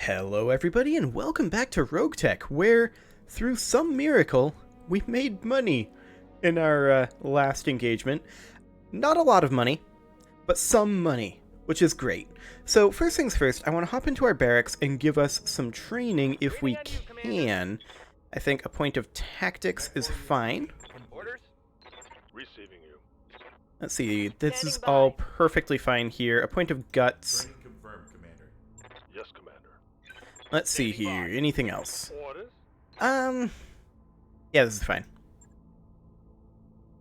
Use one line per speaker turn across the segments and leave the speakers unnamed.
Hello everybody and welcome back to RogueTech, where, through some miracle, we made money in our last engagement. Not a lot of money, but some money, which is great. So first things first, I want to hop into our barracks and give us some training if we can. I think a point of tactics is fine.
Orders? Receiving you.
Let's see, this is all perfectly fine here. A point of guts.
Confirmed, Commander. Yes, Commander.
Let's see here, anything else?
Orders?
Yeah, this is fine.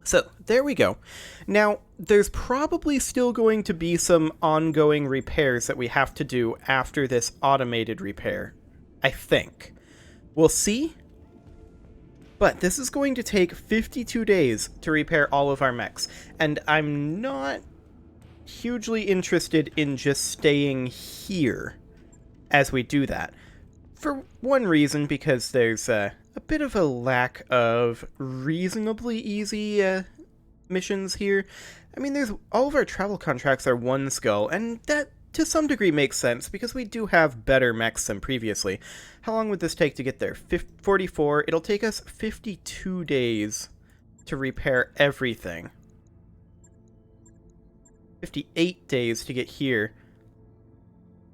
So, there we go. Now, there's probably still going to be some ongoing repairs that we have to do after this automated repair. I think. We'll see. But this is going to take 52 days to repair all of our mechs. And I'm not hugely interested in just staying here as we do that. For one reason, because there's a bit of a lack of reasonably easy missions here. I mean, all of our travel contracts are one skull, and that to some degree makes sense, because we do have better mechs than previously. How long would this take to get there? 44. It'll take us 52 days to repair everything. 58 days to get here.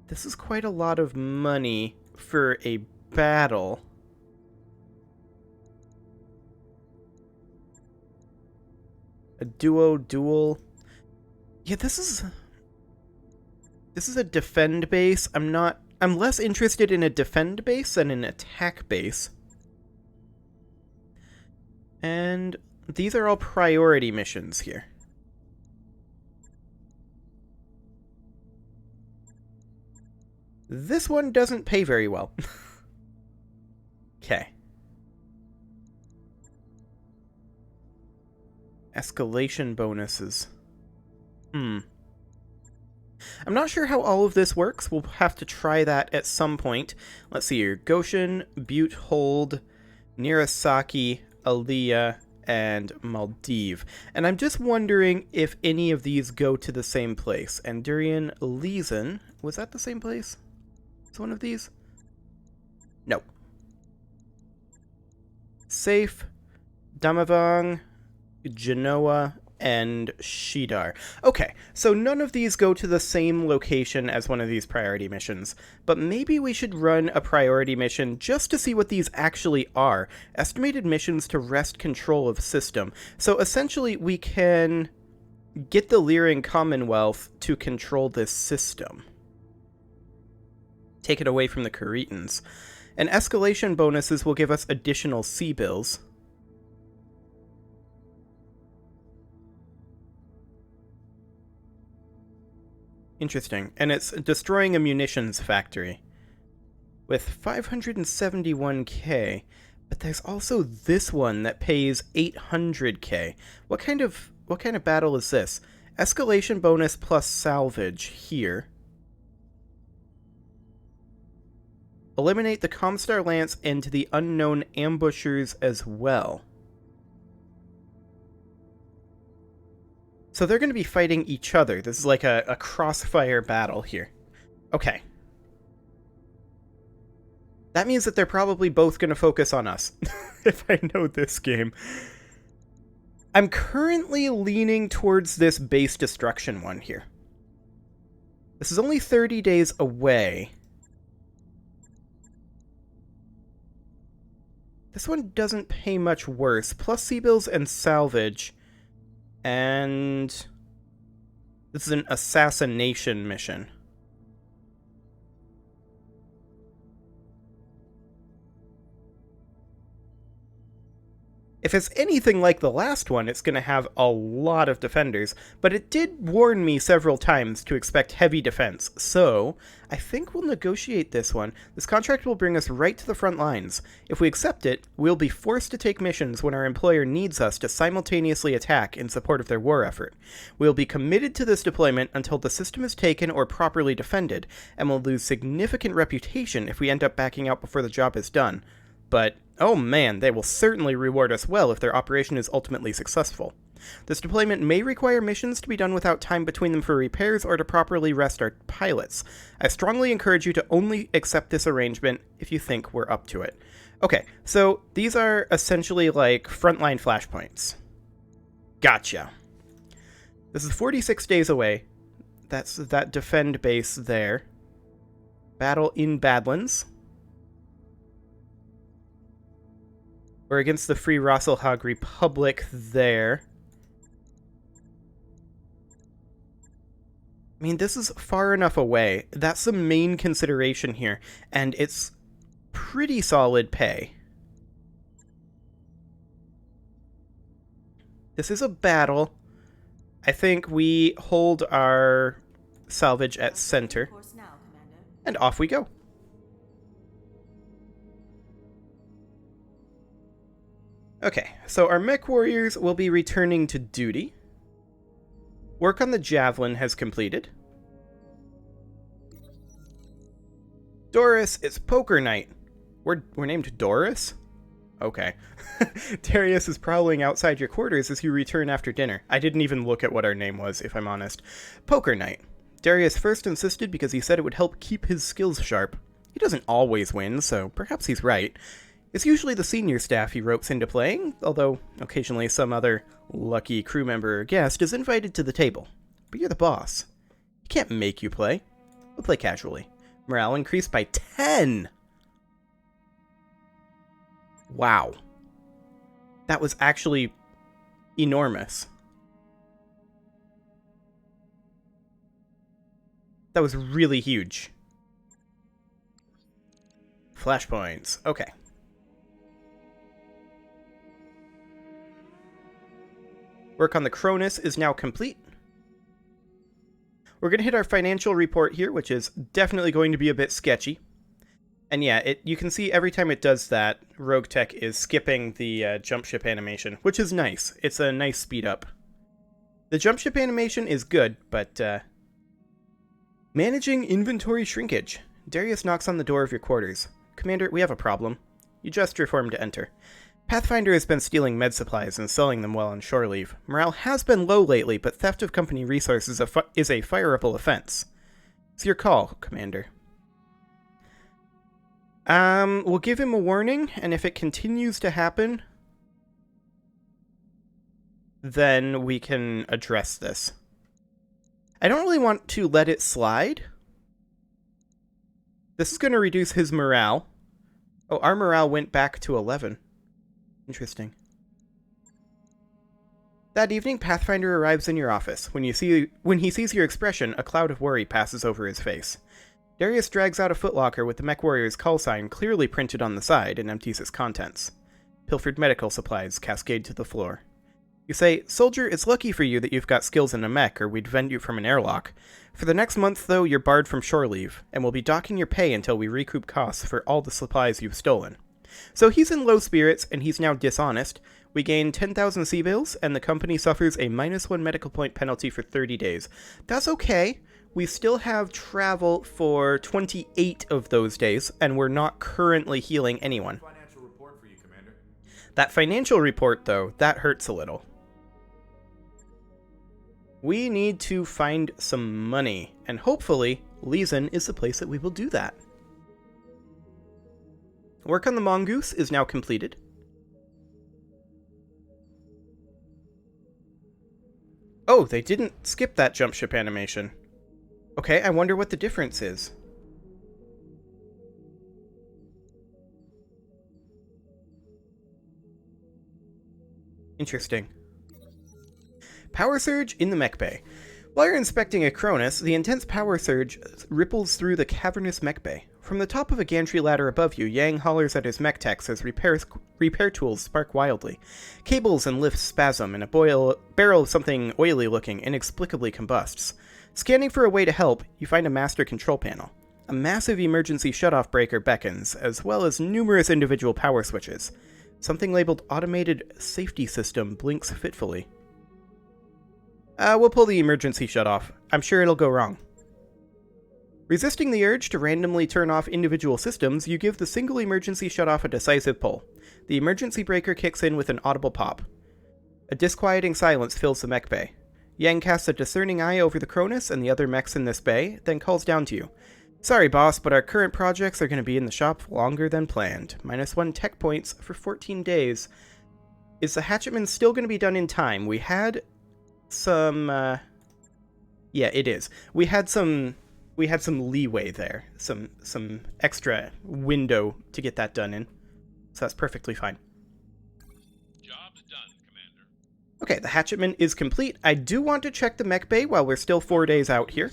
This is quite a lot of money for a battle. A duel. Yeah, this is a defend base. I'm less interested in a defend base than an attack base. And these are all priority missions here. This one doesn't pay very well. Okay. Escalation bonuses. I'm not sure how all of this works. We'll have to try that at some point. Let's see here. Goshen, Butte Hold, Nirasaki, Aliyah, and Maldive. And I'm just wondering if any of these go to the same place. Andurian, Leeson. Was that the same place? Is one of these? No. Safe, Damavang, Genoa, and Shidar. Okay, so none of these go to the same location as one of these priority missions, but maybe we should run a priority mission just to see what these actually are. Estimated missions to wrest control of system. So essentially we can get the Lyran Commonwealth to control this system. Take it away from the Caretans. And escalation bonuses will give us additional sea bills. Interesting. And it's destroying a munitions factory with 571k. But there's also this one that pays 800k. What kind of battle is this? Escalation bonus plus salvage here. Eliminate the Comstar Lance and the unknown ambushers as well. So they're going to be fighting each other. This is like a crossfire battle here. Okay. That means that they're probably both going to focus on us, if I know this game. I'm currently leaning towards this base destruction one here. This is only 30 days away. This one doesn't pay much worse. Plus sea bills and salvage. And this is an assassination mission. If it's anything like the last one, it's going to have a lot of defenders, but it did warn me several times to expect heavy defense, so I think we'll negotiate this one. This contract will bring us right to the front lines. If we accept it, we'll be forced to take missions when our employer needs us to simultaneously attack in support of their war effort. We'll be committed to this deployment until the system is taken or properly defended, and will lose significant reputation if we end up backing out before the job is done. But, oh man, they will certainly reward us well if their operation is ultimately successful. This deployment may require missions to be done without time between them for repairs or to properly rest our pilots. I strongly encourage you to only accept this arrangement if you think we're up to it. Okay, so these are essentially like frontline flashpoints. Gotcha. This is 46 days away. That's that defend base there. Battle in Badlands. We're against the Free Rosselhog Republic there. I mean, this is far enough away. That's the main consideration here, and it's pretty solid pay. This is a battle. I think we hold our salvage at center, and off we go. Okay, so our mech warriors will be returning to duty. Work on the javelin has completed. Doris, it's poker night. We're named Doris? Okay. Darius is prowling outside your quarters as you return after dinner. I didn't even look at what our name was, if I'm honest. Poker night. Darius first insisted because he said it would help keep his skills sharp. He doesn't always win, so perhaps he's right. It's usually the senior staff he ropes into playing, although occasionally some other lucky crew member or guest is invited to the table. But you're the boss. He can't make you play. We'll play casually. Morale increased by 10! Wow. That was actually enormous. That was really huge. Flashpoints. Okay. Work on the Cronus is now complete. We're going to hit our financial report here, which is definitely going to be a bit sketchy. And yeah, you can see every time it does that, RogueTech is skipping the jump ship animation, which is nice. It's a nice speed up. The jump ship animation is good, but managing inventory shrinkage. Darius knocks on the door of your quarters. Commander, we have a problem. You gesture for him to enter. Pathfinder has been stealing med supplies and selling them while on shore leave. Morale has been low lately, but theft of company resources is a fireable offense. It's your call, Commander. We'll give him a warning, and if it continues to happen, then we can address this. I don't really want to let it slide. This is going to reduce his morale. Oh, our morale went back to 11. Interesting. That evening, Pathfinder arrives in your office. When he sees your expression, a cloud of worry passes over his face. Darius drags out a footlocker with the mech warrior's call sign clearly printed on the side and empties its contents. Pilfered medical supplies cascade to the floor. You say, "Soldier, it's lucky for you that you've got skills in a mech, or we'd vend you from an airlock. For the next month, though, you're barred from shore leave, and we'll be docking your pay until we recoup costs for all the supplies you've stolen." So he's in low spirits, and he's now dishonest. We gain 10,000 C-bills, and the company suffers a -1 medical point penalty for 30 days. That's okay. We still have travel for 28 of those days, and we're not currently healing anyone.
Financial report for you, Commander.
That financial report, though, that hurts a little. We need to find some money, and hopefully, Leeson is the place that we will do that. Work on the Mongoose is now completed. Oh, they didn't skip that jump ship animation. Okay, I wonder what the difference is. Interesting. Power surge in the mech bay. While you're inspecting a Cronus, the intense power surge ripples through the cavernous mech bay. From the top of a gantry ladder above you, Yang hollers at his mech techs as repair tools spark wildly. Cables and lifts spasm, and a barrel of something oily-looking inexplicably combusts. Scanning for a way to help, you find a master control panel. A massive emergency shutoff breaker beckons, as well as numerous individual power switches. Something labeled Automated Safety System blinks fitfully. We'll pull the emergency shutoff. I'm sure it'll go wrong. Resisting the urge to randomly turn off individual systems, you give the single emergency shutoff a decisive pull. The emergency breaker kicks in with an audible pop. A disquieting silence fills the mech bay. Yang casts a discerning eye over the Cronus and the other mechs in this bay, then calls down to you. Sorry, boss, but our current projects are going to be in the shop longer than planned. -1 tech points for 14 days. Is the Hatchetman still going to be done in time? We had some... yeah, it is. We had some leeway there. Some extra window to get that done in. So that's perfectly fine.
Job's done, Commander.
Okay, the Hatchetman is complete. I do want to check the mech bay while we're still 4 days out here.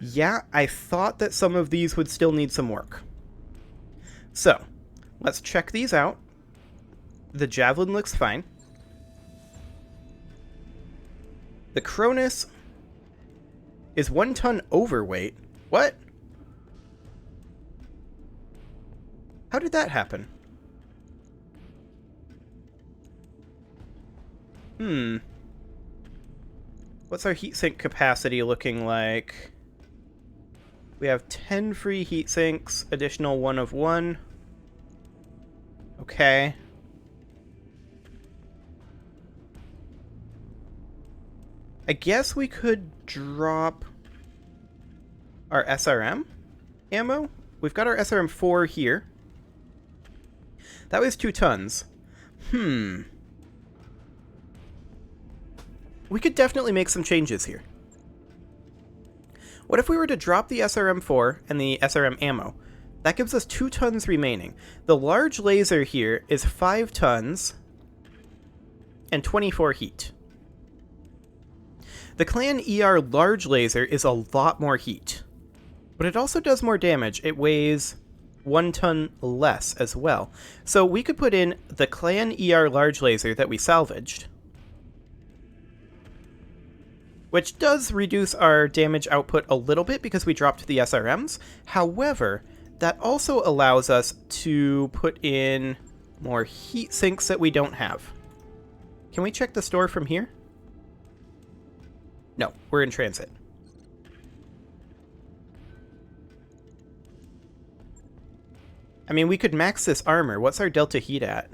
Yeah, I thought that some of these would still need some work. So, let's check these out. The Javelin looks fine. The Cronus is 1 ton overweight. What? How did that happen? What's our heatsink capacity looking like? We have 10 free heat sinks, additional 1 of 1. Okay. I guess we could drop our SRM ammo. We've got our SRM 4 here. That was 2 tons. We could definitely make some changes here. What if we were to drop the SRM-4 and the SRM ammo? That gives us 2 tons remaining. The large laser here is 5 tons and 24 heat. The Clan ER large laser is a lot more heat, but it also does more damage. It weighs 1 ton less as well. So we could put in the Clan ER large laser that we salvaged, which does reduce our damage output a little bit because we dropped the SRMs. However, that also allows us to put in more heat sinks that we don't have. Can we check the store from here? No, we're in transit. I mean, we could max this armor. What's our delta heat at?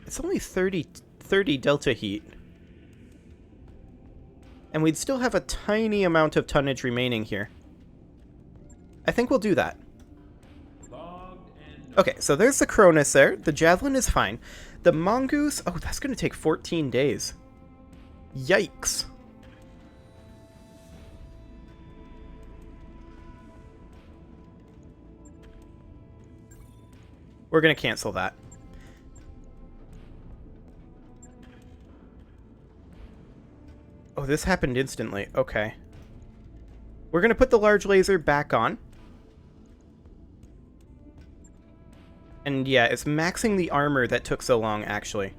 It's only 30 delta heat. And we'd still have a tiny amount of tonnage remaining here. I think we'll do that. Okay, so there's the Cronus there. The Javelin is fine. The Mongoose... oh, that's going to take 14 days. Yikes. We're going to cancel that. Oh, this happened instantly. Okay. We're going to put the large laser back on. And yeah, it's maxing the armor that took so long, actually.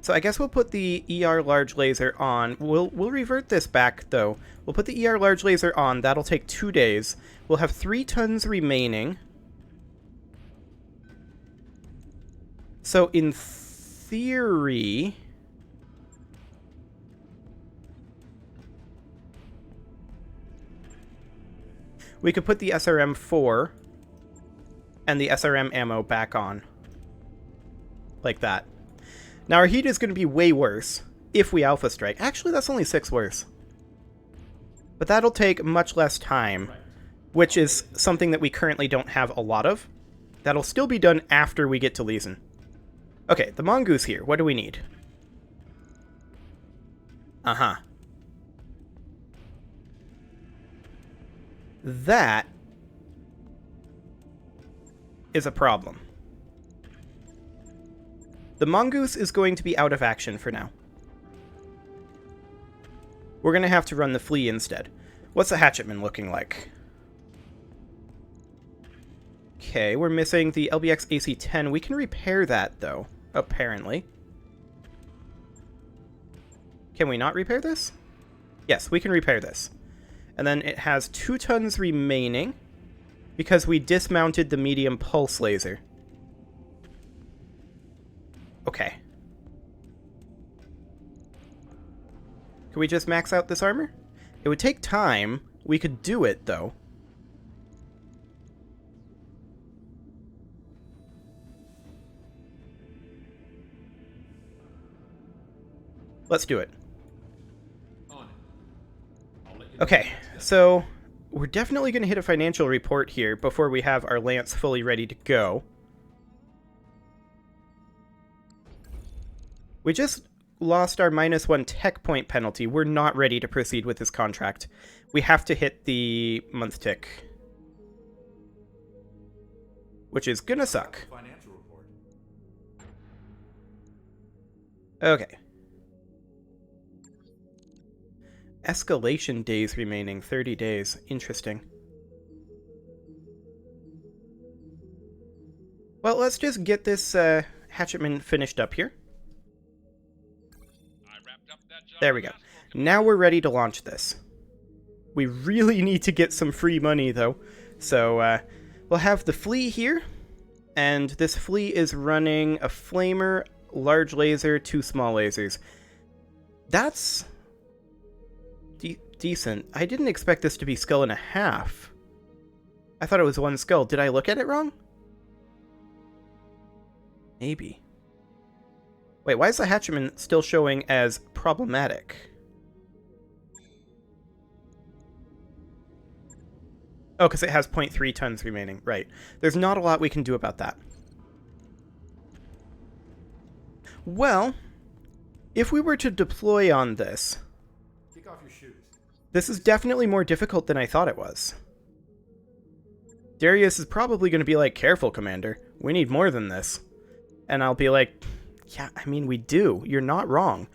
So I guess we'll put the ER large laser on. We'll revert this back, though. We'll put the ER large laser on. That'll take 2 days. We'll have 3 tons remaining. So in theory... we could put the SRM-4 and the SRM ammo back on. Like that. Now our heat is going to be way worse if we Alpha Strike. Actually, that's only 6 worse. But that'll take much less time, which is something that we currently don't have a lot of. That'll still be done after we get to Leeson. Okay, the Mongoose here. What do we need? Uh-huh. That is a problem. The Mongoose is going to be out of action for now. We're going to have to run the Flea instead. What's the Hatchetman looking like? Okay, we're missing the LBX AC-10. We can repair that, though, apparently. Can we not repair this? Yes, we can repair this. And then it has 2 tons remaining because we dismounted the medium pulse laser. Okay. Can we just max out this armor? It would take time. We could do it, though. Let's do it.
On it. I'll let you know
Okay,
when it's done.
so we're definitely going to hit a financial report here before we have our lance fully ready to go. We just lost our -1 tech point penalty. We're not ready to proceed with this contract. We have to hit the month tick, which is gonna suck.
Financial report.
Okay. Escalation days remaining, 30 days. Interesting. Well, let's just get this hatchetman finished up here.
I wrapped up that job
There we go.
last month.
Now we're ready to launch this. We really need to get some free money, though. So, we'll have the flea here. And this flea is running a flamer, large laser, 2 small lasers. That's decent. I didn't expect this to be skull and a half. I thought it was 1 skull. Did I look at it wrong? Maybe. Wait, why is the hatchman still showing as problematic? Oh, because it has 0.3 tons remaining. Right. There's not a lot we can do about that. Well, if we were to deploy on this,
Take off your shoes.
this is definitely more difficult than I thought it was. Darius is probably going to be like, careful, Commander. We need more than this. And I'll be like, yeah, I mean, we do. You're not wrong.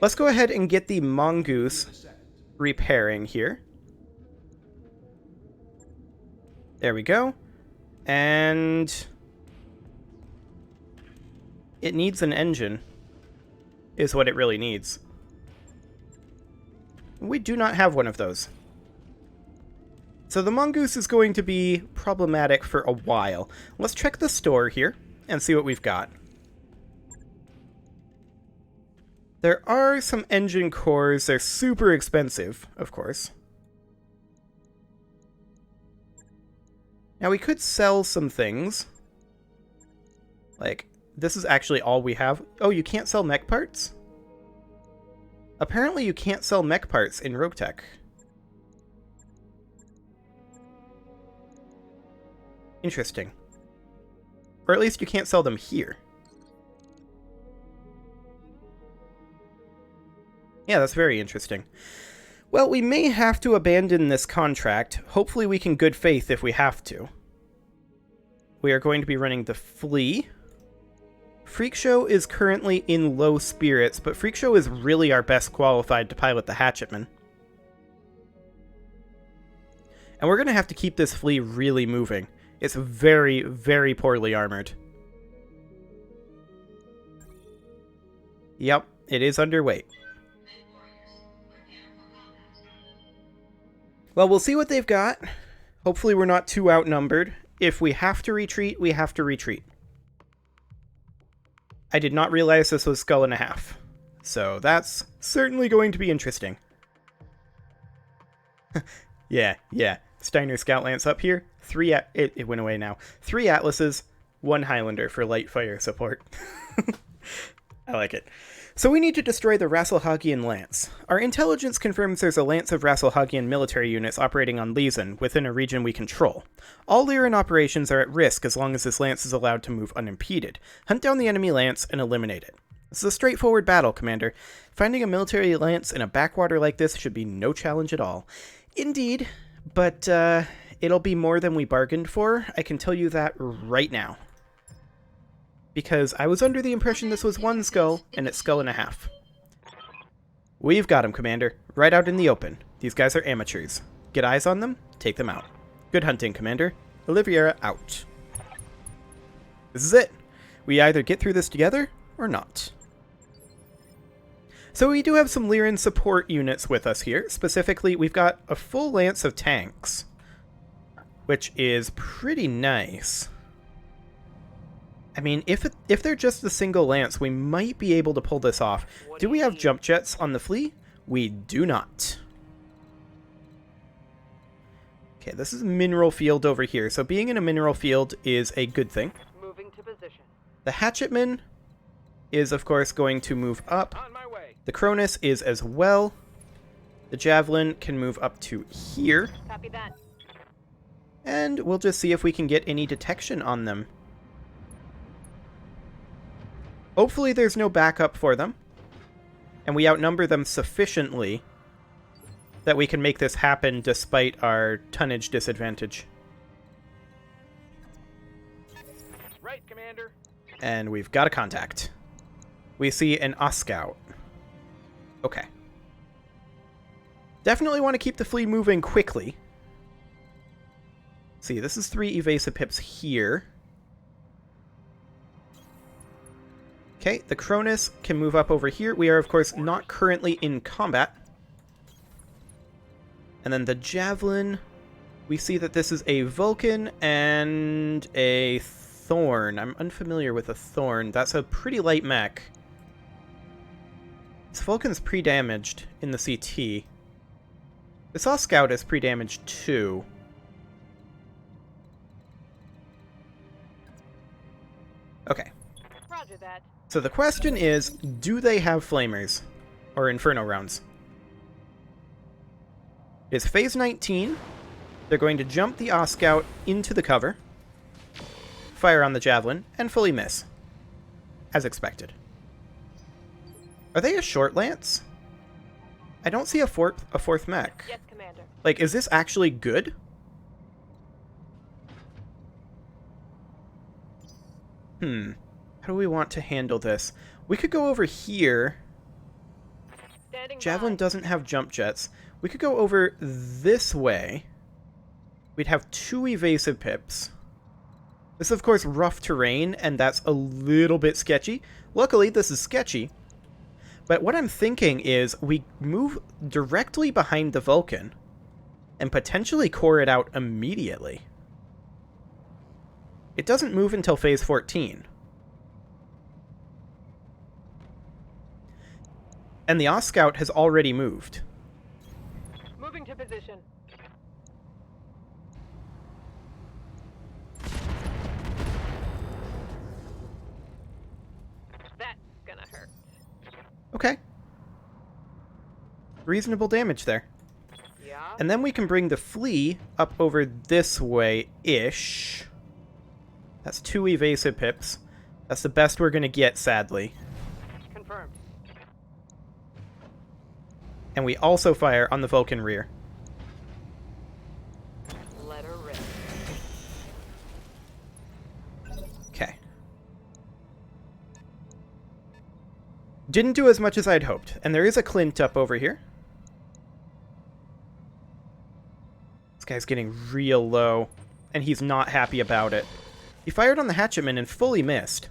Let's go ahead and get the mongoose repairing here. There we go. And it needs an engine, is what it really needs. We do not have one of those. So the mongoose is going to be problematic for a while. Let's check the store here and see what we've got. There are some engine cores. They're super expensive, of course. Now we could sell some things. Like, this is actually all we have. Oh, you can't sell mech parts? Apparently you can't sell mech parts in RogueTech. Interesting. Or at least you can't sell them here. Yeah, that's very interesting. Well, we may have to abandon this contract. Hopefully we can good faith if we have to. We are going to be running the Flea. Freak Show is currently in low spirits, but Freak Show is really our best qualified to pilot the Hatchetman. And we're going to have to keep this Flea really moving. It's very, very poorly armored. Yep, it is underweight. Well, we'll see what they've got. Hopefully we're not too outnumbered. If we have to retreat, we have to retreat. I did not realize this was skull and a half. So that's certainly going to be interesting. Yeah. Steiner Scout Lance up here. It went away now. 3 Atlases, 1 Highlander for light fire support. I like it. So we need to destroy the Rasselhagian Lance. Our intelligence confirms there's a lance of Rasselhagian military units operating on Lysen within a region we control. All Lyran operations are at risk as long as this lance is allowed to move unimpeded. Hunt down the enemy lance and eliminate it. This is a straightforward battle, Commander. Finding a military lance in a backwater like this should be no challenge at all. Indeed, but it'll be more than we bargained for. I can tell you that right now. Because I was under the impression this was 1 skull, and it's skull and a half. We've got him, Commander. Right out in the open. These guys are amateurs. Get eyes on them, take them out. Good hunting, Commander. Oliviera out. This is it. We either get through this together, or not. So we do have some Lyran support units with us here. Specifically, we've got a full lance of tanks, which is pretty nice. I mean, if they're just the single lance, we might be able to pull this off. Do we have jump jets on the Flea? We do not. Okay, this is a mineral field over here, so being in a mineral field is a good thing.
Moving to position.
The Hatchetman is, of course, going to move up.
On my way.
The Cronus is as well. The Javelin can move up to here.
Copy that.
And we'll just see if we can get any detection on them. Hopefully there's no backup for them. And we outnumber them sufficiently that we can make this happen despite our tonnage disadvantage.
Right, Commander.
And we've got a contact. We see an Oscout. Okay. Definitely want to keep the fleet moving quickly. See, this is 3 evasive pips here. Okay, the Cronus can move up over here. We are, of course, not currently in combat. And then the Javelin, we see that this is a Vulcan and a Thorn. I'm unfamiliar with a Thorn. That's a pretty light mech. This Vulcan's pre-damaged in the CT. This Oscout is pre-damaged too. Okay.
Roger that.
So the question is, do they have flamers? Or Inferno rounds? It's phase 19. They're going to jump the Oscout into the cover, fire on the Javelin, and fully miss. As expected. Are they a short lance? I don't see a fourth mech.
Yes, Commander.
Like, is this actually good? How do we want to handle this? We could go over here.
Standing
Javelin
by.
doesn't have jump jets. We could go over this way. We'd have 2 evasive pips. This is, of course, rough terrain, and that's a little bit sketchy. Luckily, this is sketchy. But what I'm thinking is we move directly behind the Vulcan and potentially core it out immediately. It doesn't move until phase 14. And the Oscout has already moved.
Moving to position. That's gonna hurt.
Okay. Reasonable damage there.
Yeah.
And then we can bring the Flea up over this way-ish. That's 2 evasive pips. That's the best we're going to get, sadly.
Confirmed.
And we also fire on the Vulcan rear.
Let her rip.
Okay. Didn't do as much as I'd hoped. And there is a Clint up over here. This guy's getting real low. And he's not happy about it. He fired on the Hatchetman and fully missed.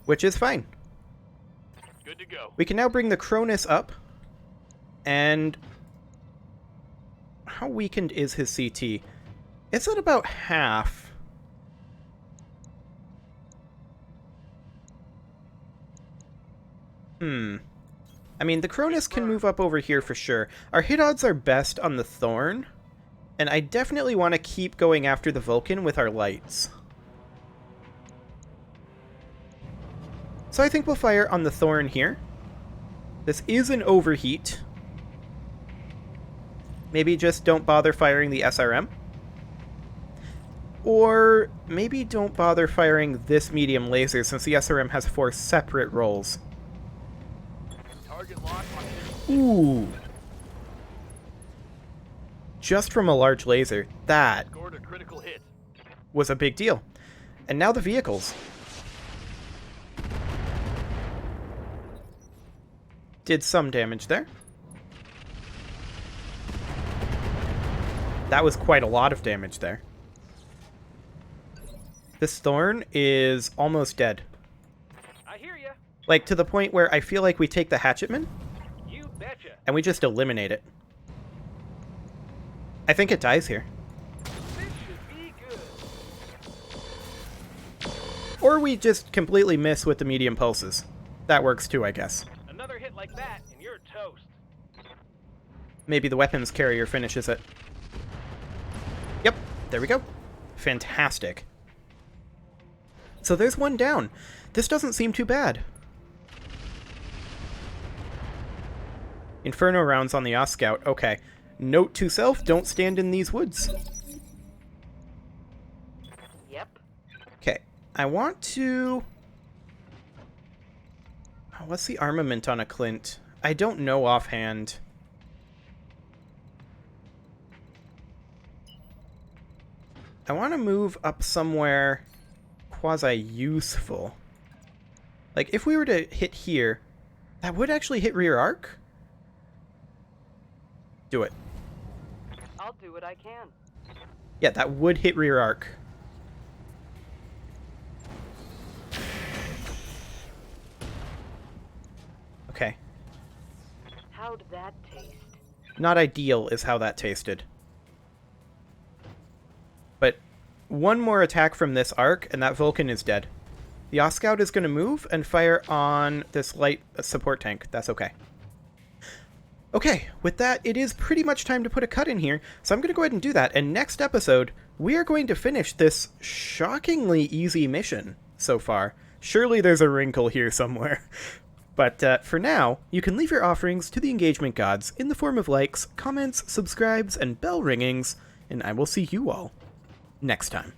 Which is fine.
Good to go.
We can now bring the Cronus up. And how weakened is his CT? It's at about half. I mean, the Cronus can move up over here for sure. Our hit odds are best on the Thorn. And I definitely want to keep going after the Vulcan with our lights. So I think we'll fire on the Thorn here. This is an overheat. Maybe just don't bother firing the SRM. Or maybe don't bother firing this medium laser since the SRM has 4 separate rolls.
Target lock on
Ooh. Just from a large laser, that
scored a critical hit.
was a big deal. And now the vehicles. Did some damage there. That was quite a lot of damage there. This Thorn is almost dead.
I hear ya.
Like, to the point where I feel like we take the Hatchetman
You betcha.
and we just eliminate it. I think it dies here.
This should be good.
Or we just completely miss with the medium pulses. That works too, I guess.
Another hit like that, and you're toast.
Maybe the weapons carrier finishes it. Yep, there we go. Fantastic. So there's one down. This doesn't seem too bad. Inferno rounds on the Oscout. Okay. Note to self, don't stand in these woods.
Yep.
Okay. I want to... Oh, what's the armament on a Clint? I don't know offhand. I want to move up somewhere quasi-useful. Like, if we were to hit here, that would actually hit rear arc? Do it.
I'll do what I can.
Yeah, that would hit rear arc. Okay.
How'd that taste?
Not ideal is how that tasted. But one more attack from this arc, and that Vulcan is dead. The Oscout is going to move and fire on this light support tank. That's okay. Okay, with that, it is pretty much time to put a cut in here, so I'm going to go ahead and do that. And next episode, we are going to finish this shockingly easy mission so far. Surely there's a wrinkle here somewhere. But for now, you can leave your offerings to the engagement gods in the form of likes, comments, subscribes, and bell ringings, and I will see you all next time.